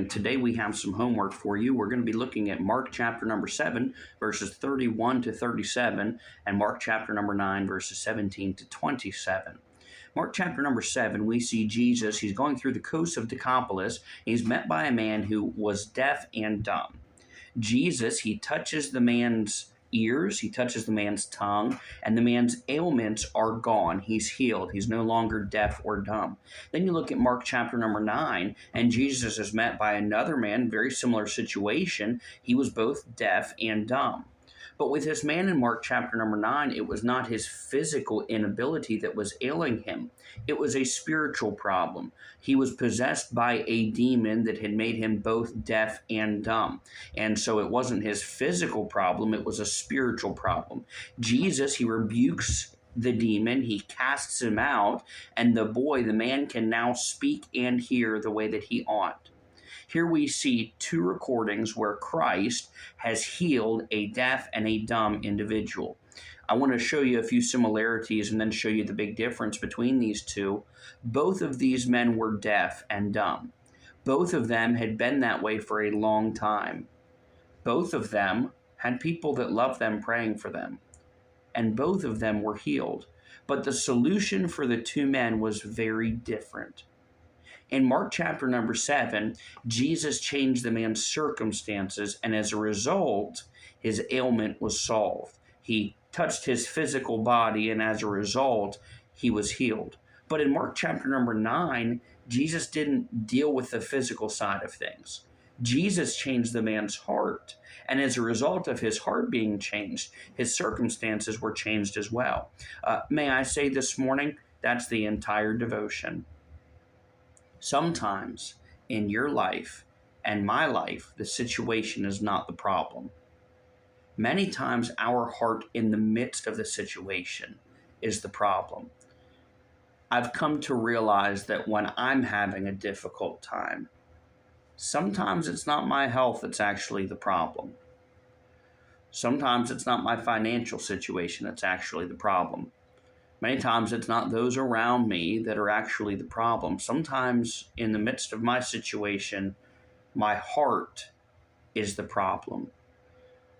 and today we have some homework for you. We're going to be looking at Mark chapter number 7, verses 31 to 37, and Mark chapter number 9, verses 17 to 27. Mark chapter number 7, we see Jesus. He's going through the coast of Decapolis. He's met by a man who was deaf and dumb. Jesus, he touches the man's ears, he touches the man's tongue, and the man's ailments are gone. He's healed. He's no longer deaf or dumb. Then you look at Mark chapter number 9, and Jesus is met by another man, very similar situation. He was both deaf and dumb. But with this man in Mark chapter number 9, it was not his physical inability that was ailing him. It was a spiritual problem. He was possessed by a demon that had made him both deaf and dumb. And so it wasn't his physical problem, it was a spiritual problem. Jesus, he rebukes the demon, he casts him out, and the man can now speak and hear the way that he ought. Here we see two recordings where Christ has healed a deaf and a dumb individual. I want to show you a few similarities and then show you the big difference between these two. Both of these men were deaf and dumb. Both of them had been that way for a long time. Both of them had people that loved them praying for them. And both of them were healed. But the solution for the two men was very different. In Mark chapter number 7, Jesus changed the man's circumstances, and as a result, his ailment was solved. He touched his physical body, and as a result, he was healed. But in Mark chapter number 9, Jesus didn't deal with the physical side of things. Jesus changed the man's heart, and as a result of his heart being changed, his circumstances were changed as well. May I say this morning, that's the entire devotion. Sometimes in your life and my life, the situation is not the problem. Many times our heart in the midst of the situation is the problem. I've come to realize that when I'm having a difficult time, sometimes it's not my health that's actually the problem. Sometimes it's not my financial situation that's actually the problem. Many times it's not those around me that are actually the problem. Sometimes in the midst of my situation, my heart is the problem.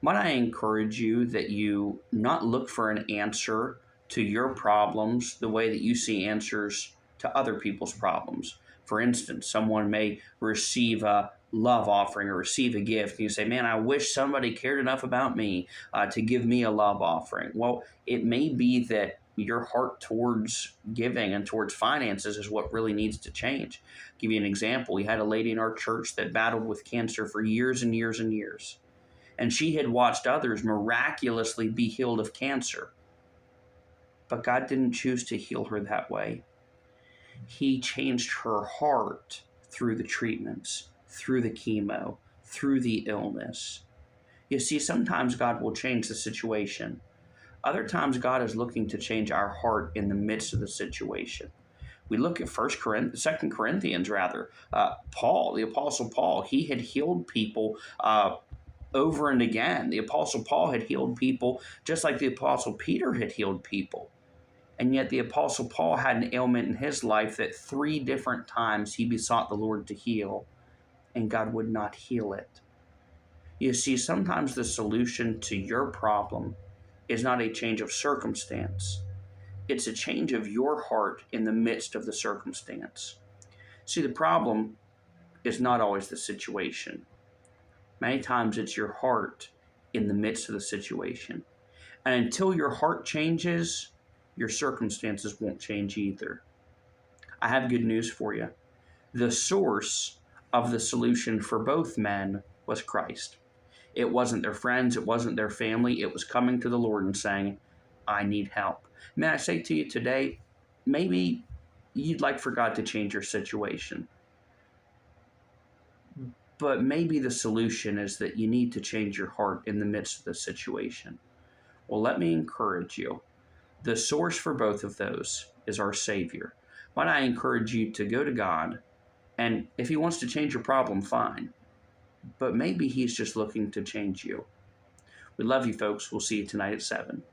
Might I encourage you that you not look for an answer to your problems the way that you see answers to other people's problems. For instance, someone may receive a love offering or receive a gift, and you say, man, I wish somebody cared enough about me to give me a love offering. Well, it may be that your heart towards giving and towards finances is what really needs to change. I'll give you an example. We had a lady in our church that battled with cancer for years and years and years. And she had watched others miraculously be healed of cancer. But God didn't choose to heal her that way. He changed her heart through the treatments, through the chemo, through the illness. You see, sometimes God will change the situation. Other times, God is looking to change our heart in the midst of the situation. We look at 2 Corinthians, Paul, the Apostle Paul, he had healed people over and again. The Apostle Paul had healed people just like the Apostle Peter had healed people. And yet the Apostle Paul had an ailment in his life that 3 different times he besought the Lord to heal, and God would not heal it. You see, sometimes the solution to your problem is not a change of circumstance. It's a change of your heart in the midst of the circumstance. See, the problem is not always the situation. Many times it's your heart in the midst of the situation. And until your heart changes, your circumstances won't change either. I have good news for you. The source of the solution for both men was Christ. It wasn't their friends, it wasn't their family, it was coming to the Lord and saying, I need help. May I say to you today, maybe you'd like for God to change your situation. But maybe the solution is that you need to change your heart in the midst of the situation. Well, let me encourage you. The source for both of those is our Savior. Might I encourage you to go to God, and if He wants to change your problem, fine. But maybe He's just looking to change you. We love you, folks. We'll see you tonight at 7.